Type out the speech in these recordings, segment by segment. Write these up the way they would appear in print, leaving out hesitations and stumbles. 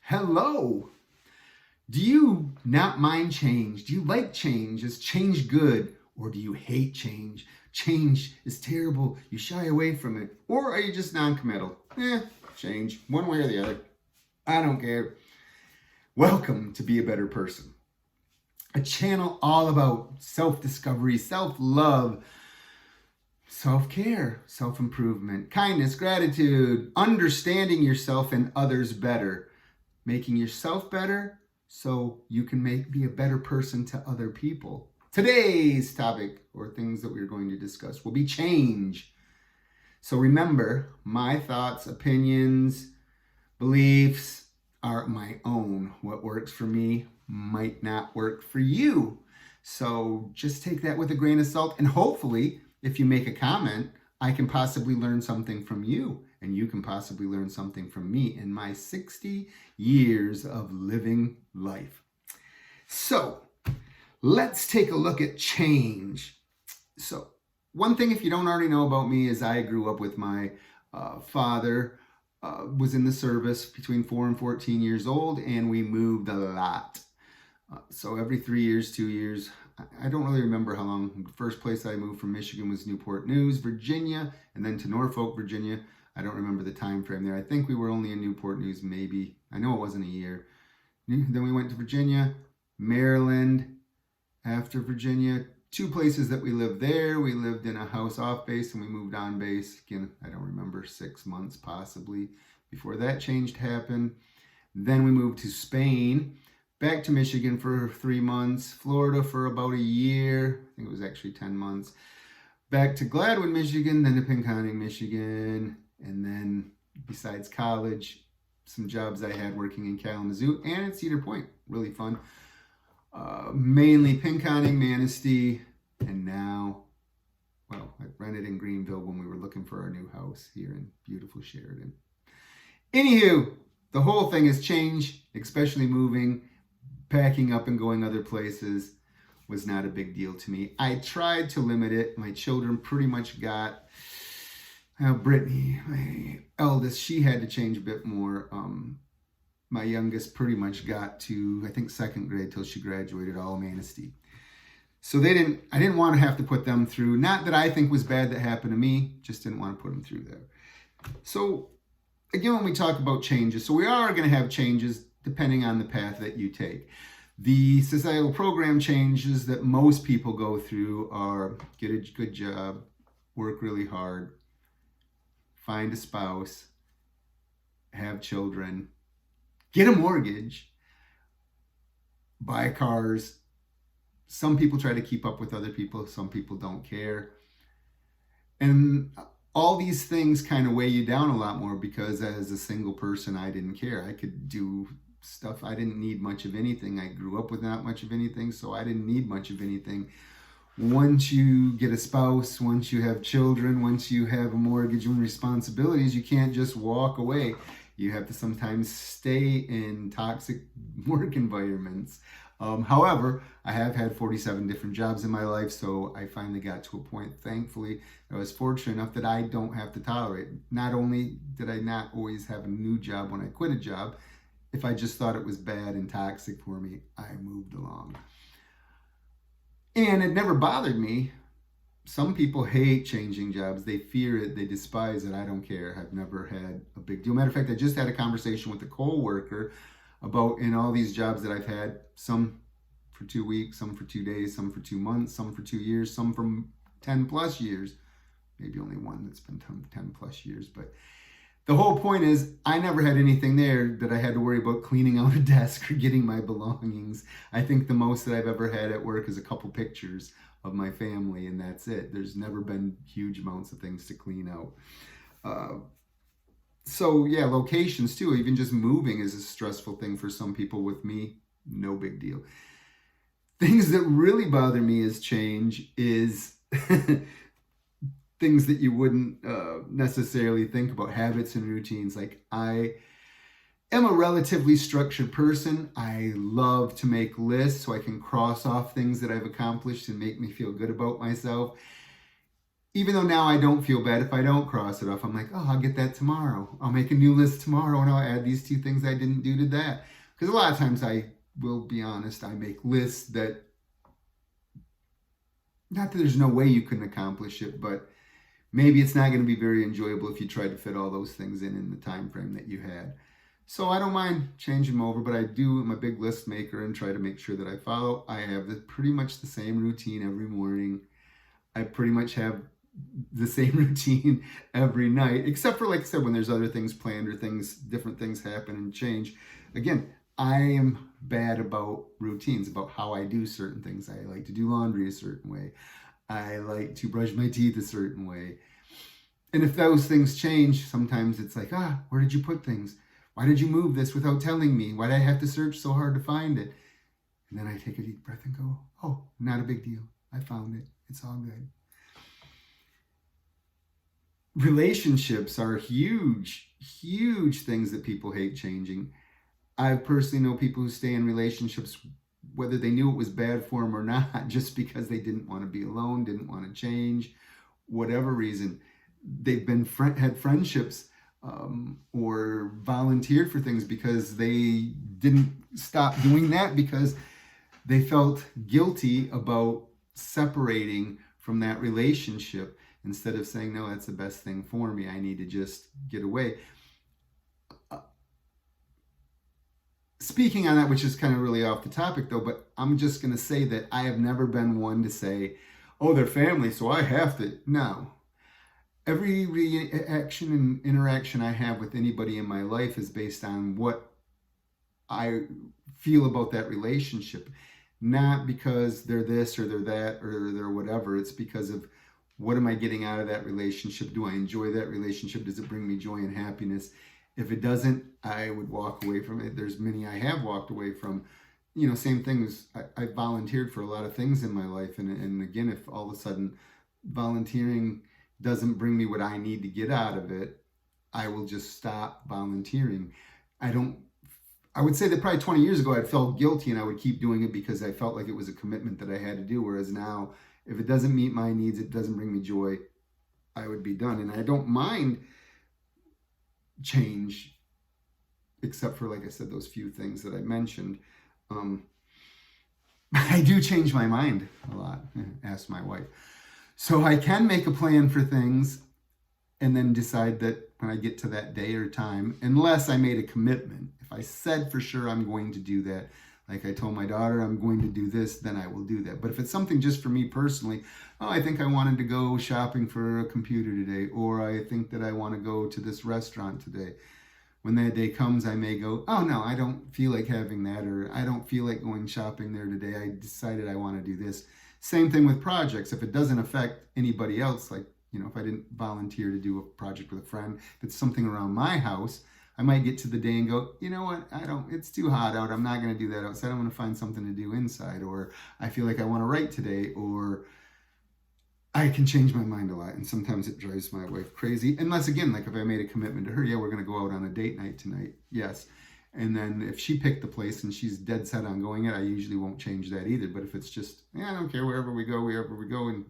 Hello. Do you not mind change? Do you like change? Is change good? Or do you hate change? Change is terrible. You shy away from it. Or are you just non-committal? Change. One way or the other. I don't care. Welcome to Be a Better Person. A channel all about self-discovery, self-love, self-care, self-improvement, kindness, gratitude, understanding yourself and others better, making yourself better so you can be a better person to other people. Today's topic, or things that we're going to discuss, will be change. So remember, my thoughts, opinions, beliefs are my own. What works for me might not work for you. So just take that with a grain of salt, and hopefully, if you make a comment, I can possibly learn something from you, and you can possibly learn something from me in my 60 years of living life. So let's take a look at change. So one thing, if you don't already know about me, is I grew up with my father, was in the service between 4 and 14 years old, and we moved a lot. So every 3 years, 2 years, I don't really remember how long. The first place I moved from Michigan was Newport News, Virginia, and then to Norfolk, Virginia. I don't remember the time frame there. I think we were only in Newport News, maybe. I know it wasn't a year. Then we went to Virginia, Maryland, after Virginia. 2 places that we lived there. We lived in a house off base and we moved on base. Again, I don't remember, 6 months possibly before that change happened. Then we moved to Spain. Back to Michigan for 3 months, Florida for about a year. I think it was actually 10 months. Back to Gladwin, Michigan, then to Pinconning, Michigan. And then besides college, some jobs I had working in Kalamazoo and at Cedar Point. Really fun. Mainly Pinconning, Manistee, and now, well, I rented in Greenville when we were looking for our new house here in beautiful Sheridan. Anywho, the whole thing has changed, especially moving. Packing up and going other places was not a big deal to me. I tried to limit it. My children pretty much got, Brittany, my eldest, she had to change a bit more. My youngest pretty much got to, I think, 2nd grade till she graduated all Manistee. So I didn't want to have to put them through, not that I think was bad that happened to me, just didn't want to put them through there. So again, when we talk about changes, so we are going to have changes depending on the path that you take. The societal program changes that most people go through are get a good job, work really hard, find a spouse, have children, get a mortgage, buy cars. Some people try to keep up with other people, some people don't care. And all these things kind of weigh you down a lot more, because as a single person, I didn't care. I could do stuff. I didn't need much of anything. I grew up with not much of anything, so I didn't need much of anything. Once you get a spouse, once you have children, once you have a mortgage and responsibilities, you can't just walk away. You have to sometimes stay in toxic work environments. However, I have had 47 different jobs in my life, so I finally got to a point, thankfully, I was fortunate enough that I don't have to tolerate. Not only did I not always have a new job when I quit a job, if I just thought it was bad and toxic for me, I moved along. And it never bothered me. Some people hate changing jobs. They fear it. They despise it. I don't care. I've never had a big deal. Matter of fact, I just had a conversation with a co-worker about, in all these jobs that I've had, some for 2 weeks, some for 2 days, some for 2 months, some for 2 years, some from 10 plus years. Maybe only one that's been 10 plus years. But the whole point is, I never had anything there that I had to worry about cleaning out a desk or getting my belongings. I think the most that I've ever had at work is a couple pictures of my family, and that's it. There's never been huge amounts of things to clean out. So yeah, locations too. Even just moving is a stressful thing for some people. With me, no big deal. Things that really bother me as change is things that you wouldn't necessarily think about, habits and routines. Like, I am a relatively structured person. I love to make lists so I can cross off things that I've accomplished and make me feel good about myself. even though now I don't feel bad if I don't cross it off, I'm like, oh, I'll get that tomorrow. I'll make a new list tomorrow and I'll add these 2 things I didn't do to that. Because a lot of times, I will be honest, I make lists that, not that there's no way you couldn't accomplish it, but maybe it's not going to be very enjoyable if you tried to fit all those things in the time frame that you had. So I don't mind changing them over, but I do, I'm a big list maker and try to make sure that I follow. I have pretty much the same routine every morning. I pretty much have the same routine every night, except for, like I said, when there's other things planned or different things happen and change. Again, I am bad about routines, about how I do certain things. I like to do laundry a certain way. I like to brush my teeth a certain way. And if those things change, sometimes it's like, where did you put things? Why did you move this without telling me? Why did I have to search so hard to find it? And then I take a deep breath and go, oh, not a big deal. I found it. It's all good. Relationships are huge, huge things that people hate changing. I personally know people who stay in relationships, whether they knew it was bad for them or not, just because they didn't want to be alone, didn't want to change, whatever reason. They've had friendships or volunteered for things because they didn't stop doing that because they felt guilty about separating from that relationship, instead of saying, no, that's the best thing for me. I need to just get away. Speaking on that, which is kind of really off the topic though, but I'm just going to say that I have never been one to say, oh, they're family, so I have to. No. Every reaction and interaction I have with anybody in my life is based on what I feel about that relationship. Not because they're this or they're that or they're whatever. It's because of, what am I getting out of that relationship? Do I enjoy that relationship? Does it bring me joy and happiness? If it doesn't, I would walk away from it. There's many I have walked away from. Same thing as I volunteered for a lot of things in my life. And again, if all of a sudden volunteering doesn't bring me what I need to get out of it, I will just stop volunteering. I would say that probably 20 years ago, I felt guilty and I would keep doing it because I felt like it was a commitment that I had to do. Whereas now, if it doesn't meet my needs, it doesn't bring me joy, I would be done. And I don't mind change, except for, like I said, those few things that I mentioned. I do change my mind a lot, ask my wife. So I can make a plan for things and then decide that when I get to that day or time, unless I made a commitment. If I said for sure I'm going to do that, like I told my daughter I'm going to do this, then I will do that. But if it's something just for me personally, I think I wanted to go shopping for a computer today, or I think that I want to go to this restaurant today. When that day comes, I may go, oh no, I don't feel like having that, or I don't feel like going shopping there today. I decided I want to do this. Same thing with projects. If it doesn't affect anybody else, like, if I didn't volunteer to do a project with a friend, if it's something around my house, I might get to the day and go, you know what, it's too hot out. I'm not going to do that outside. I'm going to find something to do inside. Or I feel like I want to write today, or I can change my mind a lot. And sometimes it drives my wife crazy. Unless, again, like if I made a commitment to her, yeah, we're going to go out on a date night tonight. Yes. And then if she picked the place and she's dead set on going it, I usually won't change that either. But if it's just, I don't care, wherever we go. And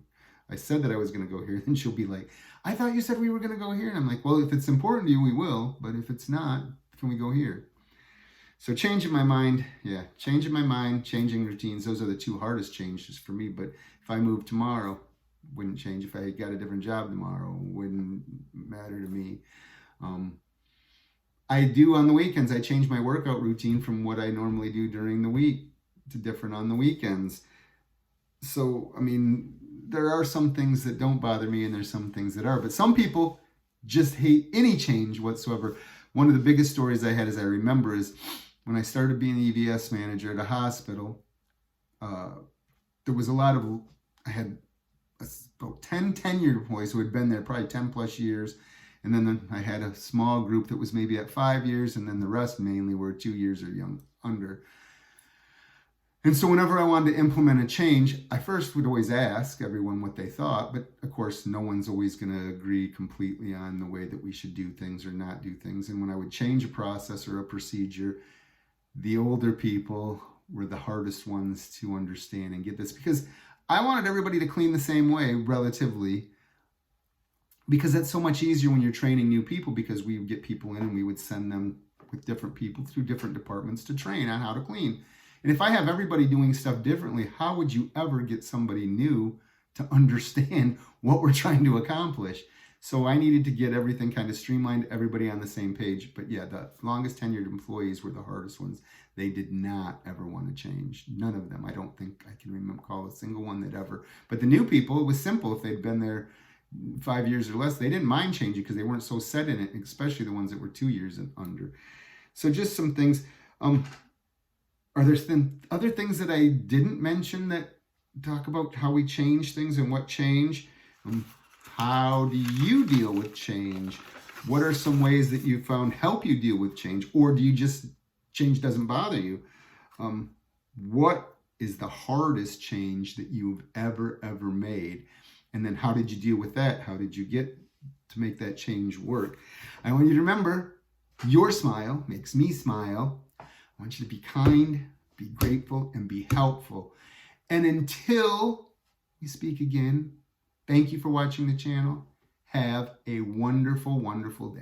I said that I was going to go here, then she'll be like, I thought you said we were going to go here. And I'm like, well, if it's important to you, we will. But if it's not, can we go here? So changing my mind, changing routines. Those are the 2 hardest changes for me. But if I move tomorrow, wouldn't change. If I got a different job tomorrow, wouldn't matter to me. I do on the weekends. I change my workout routine from what I normally do during the week to different on the weekends. So, there are some things that don't bother me and there's some things that are, but some people just hate any change whatsoever. One of the biggest stories I had, as I remember, is when I started being the EVS manager at a hospital. There was I had about 10 tenured employees who had been there probably 10 plus years. And then I had a small group that was maybe at 5 years, and then the rest mainly were 2 years or under. And so whenever I wanted to implement a change, I first would always ask everyone what they thought. But of course, no one's always going to agree completely on the way that we should do things or not do things. And when I would change a process or a procedure, the older people were the hardest ones to understand and get this, because I wanted everybody to clean the same way relatively. because that's so much easier when you're training new people, because we would get people in and we would send them with different people through different departments to train on how to clean. And if I have everybody doing stuff differently, how would you ever get somebody new to understand what we're trying to accomplish? So I needed to get everything kind of streamlined, everybody on the same page. But yeah, the longest tenured employees were the hardest ones. They did not ever want to change. None of them. I don't think I can recall a single one that ever. But the new people, it was simple. If they'd been there 5 years or less, they didn't mind changing because they weren't so set in it, especially the ones that were 2 years and under. So just some things. Are there other things that I didn't mention that talk about how we change things and what change? How do you deal with change? What are some ways that you found help you deal with change? Or do you just, change doesn't bother you? What is the hardest change that you've ever made? And then how did you deal with that? How did you get to make that change work? I want you to remember, your smile makes me smile. I want you to be kind, be grateful, and be helpful. And until we speak again, thank you for watching the channel. Have a wonderful, wonderful day.